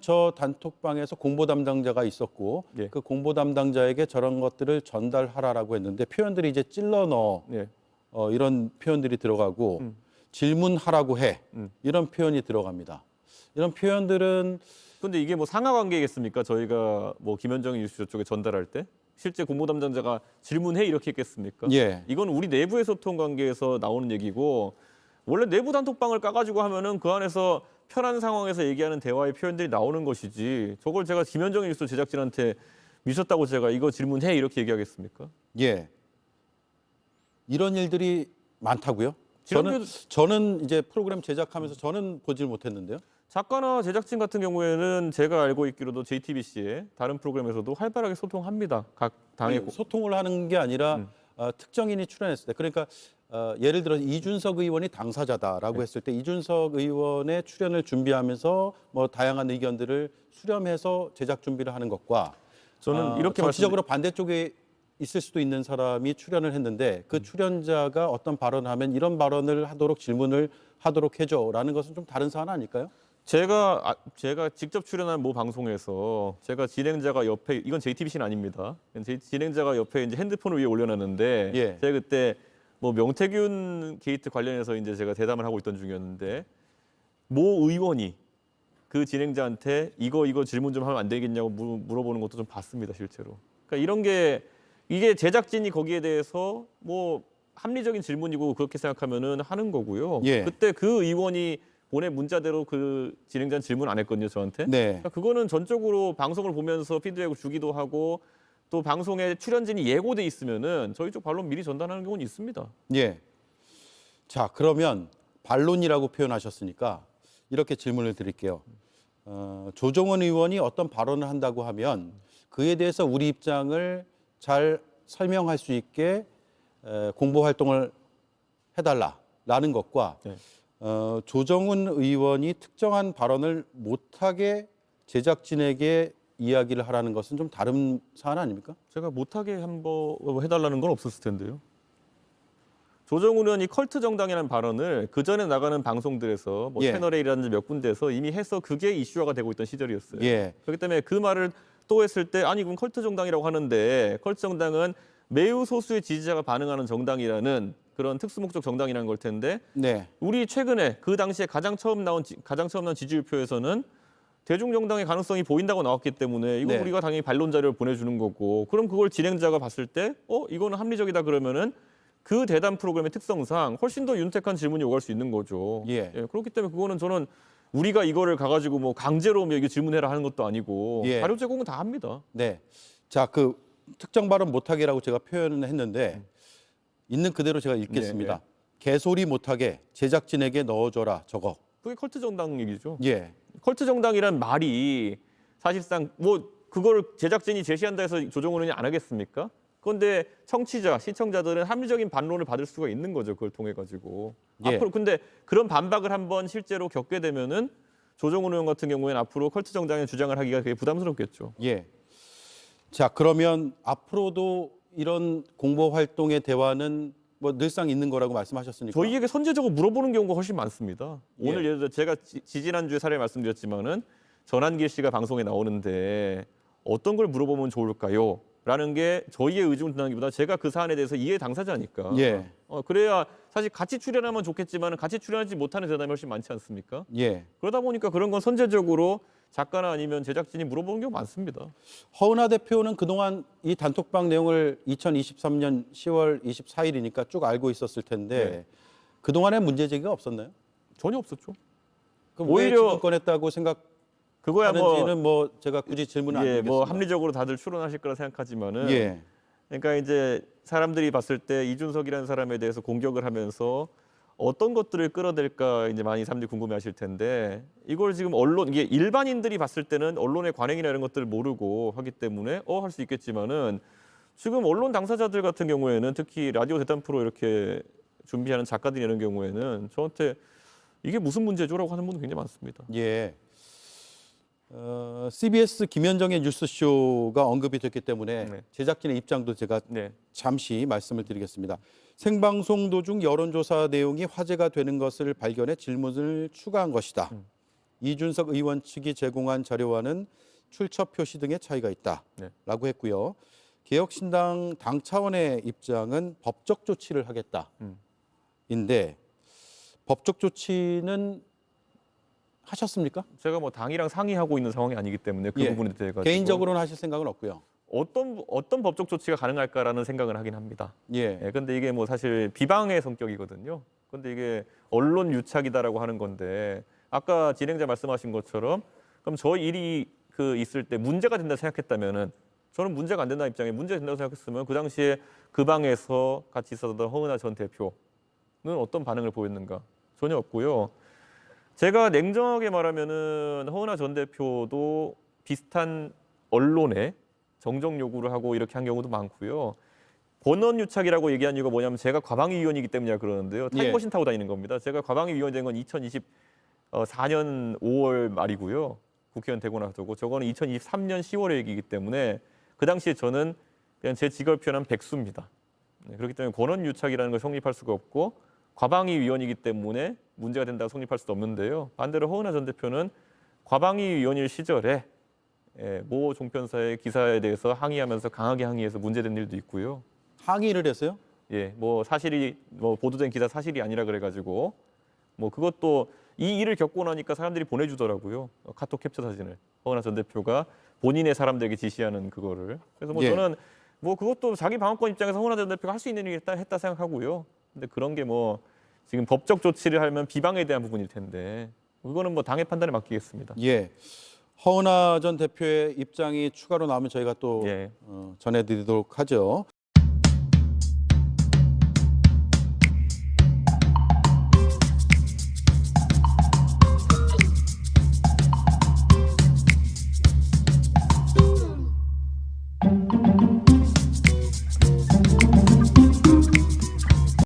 저 단톡방에서 공보 담당자가 있었고 예. 그 공보 담당자에게 저런 것들을 전달하라라고 했는데 표현들이 이제 찔러 넣어 예. 이런 표현들이 들어가고 질문하라고 해 이런 표현이 들어갑니다. 이런 표현들은 근데 이게 뭐 상하 관계겠습니까? 저희가 뭐 김현정 뉴스 쪽에 전달할 때 실제 공보 담당자가 질문해 이렇게 했겠습니까? 예. 이건 우리 내부의 소통 관계에서 나오는 얘기고 원래 내부 단톡방을 까가지고 하면은 그 안에서 편한 상황에서 얘기하는 대화의 표현들이 나오는 것이지 저걸 제가 김현정 뉴스 제작진한테 미쳤다고 제가 이거 질문해 이렇게 얘기하겠습니까? 예. 이런 일들이 많다고요? 지난주에도 저는 이제 프로그램 제작하면서 저는 보질 못했는데요. 작가나 제작진 같은 경우에는 제가 알고 있기로도 JTBC의 다른 프로그램에서도 활발하게 소통합니다. 각 당의 아니, 소통을 하는 게 아니라 특정인이 출연했을 때 그러니까 예를 들어 이준석 의원이 당사자다라고 했을 때 이준석 의원의 출연을 준비하면서 뭐 다양한 의견들을 수렴해서 제작 준비를 하는 것과 저는 이렇게 정치적으로 반대쪽에 있을 수도 있는 사람이 출연을 했는데 그 출연자가 어떤 발언을 하면 이런 발언을 하도록 질문을 하도록 해줘라는 것은 좀 다른 사안 아닐까요? 제가 직접 출연한 모 방송에서 제가 진행자가 옆에 이건 JTBC는 아닙니다. 진행자가 옆에 이제 핸드폰을 위에 올려놨는데 예. 제가 그때 뭐 명태균 게이트 관련해서 이제 제가 대담을 하고 있던 중이었는데 모 의원이 그 진행자한테 이거 질문 좀 하면 안 되겠냐고 물어보는 것도 좀 봤습니다, 실제로. 그러니까 이런 게 이게 제작진이 거기에 대해서 뭐 합리적인 질문이고 그렇게 생각하면은 하는 거고요. 예. 그때 그 의원이 보낸 문자대로 그 진행자는 질문 안 했거든요, 저한테. 네. 그러니까 그거는 전적으로 방송을 보면서 피드백을 주기도 하고 또 방송에 출연진이 예고돼 있으면은 저희 쪽 반론 미리 전달하는 경우는 있습니다. 예. 자, 그러면 반론이라고 표현하셨으니까 이렇게 질문을 드릴게요. 조정원 의원이 어떤 발언을 한다고 하면 그에 대해서 우리 입장을 잘 설명할 수 있게 공보 활동을 해달라라는 것과 네. 조정훈 의원이 특정한 발언을 못하게 제작진에게 이야기를 하라는 것은 좀 다른 사안 아닙니까? 제가 못하게 한번 해달라는 건 없었을 텐데요. 조정훈 의원이 컬트 정당이라는 발언을 그 전에 나가는 방송들에서 뭐 예. 채널A라든지 몇 군데에서 이미 해서 그게 이슈화가 되고 있던 시절이었어요. 예. 그렇기 때문에 그 말을 또 했을 때 아니 그럼 컬트 정당이라고 하는데 컬트 정당은 매우 소수의 지지자가 반응하는 정당이라는 그런 특수목적 정당이라는 걸 텐데 네. 우리 최근에 그 당시에 가장 처음 나온 지지율표에서는 대중정당의 가능성이 보인다고 나왔기 때문에 이거 네. 우리가 당연히 반론 자료를 보내주는 거고 그럼 그걸 진행자가 봤을 때 이거는 합리적이다 그러면은 그 대담 프로그램의 특성상 훨씬 더 윤택한 질문이 오갈 수 있는 거죠. 예. 그렇기 때문에 그거는 저는 우리가 이거를 가가지고 뭐 강제로 뭐 이게 질문해라 하는 것도 아니고 예. 자료 제공은 다 합니다. 네. 자, 그 특정 발언 못하게라고 제가 표현을 했는데 있는 그대로 제가 읽겠습니다. 네, 개소리 못하게 제작진에게 넣어줘라 저거. 그게 컬트 정당 얘기죠. 예. 컬트 정당이란 말이 사실상 뭐 그걸 제작진이 제시한다 해서 조정훈 의원이 안 하겠습니까? 그런데 청취자, 시청자들은 합리적인 반론을 받을 수가 있는 거죠. 그걸 통해 가지고. 예. 앞으로 근데 그런 반박을 한번 실제로 겪게 되면은 조정훈 의원 같은 경우에는 앞으로 컬트 정당의 주장을 하기가 되게 부담스럽겠죠. 예. 자, 그러면 앞으로도 이런 공보 활동의 대화는 뭐 늘상 있는 거라고 말씀하셨으니까. 저희에게 선제적으로 물어보는 경우가 훨씬 많습니다. 오늘 예. 예를 들어 제가 지지난주에 사례 말씀드렸지만은 전한길 씨가 방송에 나오는데 어떤 걸 물어보면 좋을까요? 라는 게 저희의 의중을 드러나기보다 제가 그 사안에 대해서 이해 당사자니까. 예. 그래야 사실 같이 출연하면 좋겠지만 같이 출연하지 못하는 대담이 훨씬 많지 않습니까? 예. 그러다 보니까 그런 건 선제적으로 작가나 아니면 제작진이 물어보는 경우 많습니다. 허은하 대표는 그동안 이 단톡방 내용을 2023년 10월 24일이니까 쭉 알고 있었을 텐데 네. 그동안에 문제 제기가 없었나요? 전혀 없었죠. 그럼 오히려 왜 지금 꺼냈다고 그거야 생각하는지는 뭐 제가 굳이 질문을 안 드리겠습니다. 뭐 합리적으로 다들 추론하실 거라 생각하지만은 예. 그러니까 이제 사람들이 봤을 때 이준석이라는 사람에 대해서 공격을 하면서 어떤 것들을 끌어낼까 이제 많이 사람들이 궁금해하실 텐데 이걸 지금 이게 일반인들이 봤을 때는 언론의 관행이나 이런 것들을 모르고 하기 때문에 할 수 있겠지만은 지금 언론 당사자들 같은 경우에는 특히 라디오 대담 프로 이렇게 준비하는 작가들이 이런 경우에는 저한테 이게 무슨 문제죠라고 하는 분도 굉장히 많습니다. 예. CBS 김현정의 뉴스쇼가 언급이 됐기 때문에 네. 제작진의 입장도 제가 네. 잠시 말씀을 드리겠습니다. 생방송 도중 여론조사 내용이 화제가 되는 것을 발견해 질문을 추가한 것이다. 이준석 의원 측이 제공한 자료와는 출처 표시 등의 차이가 네. 있다라고 했고요. 개혁신당 당 차원의 입장은 법적 조치를 하겠다인데 법적 조치는 하셨습니까? 제가 뭐 당이랑 상의하고 있는 상황이 아니기 때문에 그 예. 부분에 대해 가지고 개인적으로는 하실 생각은 없고요. 어떤 법적 조치가 가능할까라는 생각을 하긴 합니다. 예. 예, 근데 이게 뭐 사실 비방의 성격이거든요. 근데 이게 언론 유착이다라고 하는 건데 아까 진행자 말씀하신 것처럼 그럼 저 일이 있을 때 문제가 된다 생각했다면은 저는 문제가 안 된다 입장에 문제가 된다고 생각했으면 그 당시에 그 방에서 같이 있었던 허은하 전 대표는 어떤 반응을 보였는가? 전혀 없고요. 제가 냉정하게 말하면은 허은하 전 대표도 비슷한 언론에 정정 요구를 하고 이렇게 한 경우도 많고요. 권한 유착이라고 얘기한 이유가 뭐냐면 제가 과방위 위원이기 때문이라 그러는데요. 타임머신 타고 다니는 겁니다. 제가 과방위 위원이 된 건 2024년 5월 말이고요. 국회의원 되고 나서고 저거는 2023년 10월의 얘기이기 때문에 그 당시에 저는 그냥 제 직업을 표현한 백수입니다. 네, 그렇기 때문에 권한 유착이라는 걸 성립할 수가 없고 과방위 위원이기 때문에 문제가 된다고 성립할 수도 없는데요. 반대로 허은하 전 대표는 과방위 위원일 시절에 모 종편사의 기사에 대해서 항의하면서 강하게 항의해서 문제된 일도 있고요. 항의를 했어요? 예, 뭐 사실이 뭐 보도된 기사 사실이 아니라 그래가지고 뭐 그것도 이 일을 겪고 나니까 사람들이 보내주더라고요. 카톡 캡처 사진을 허은하 전 대표가 본인의 사람들에게 지시하는 그거를. 그래서 뭐 예. 저는 뭐 그것도 자기 방어권 입장에서 허은하 전 대표가 할 수 있는 일을 했다 생각하고요. 근데 그런 게 뭐 지금 법적 조치를 하면 비방에 대한 부분일 텐데 그거는 뭐 당의 판단에 맡기겠습니다. 예. 허은하 전 대표의 입장이 추가로 나오면 저희가 또 예. 전해드리도록 하죠.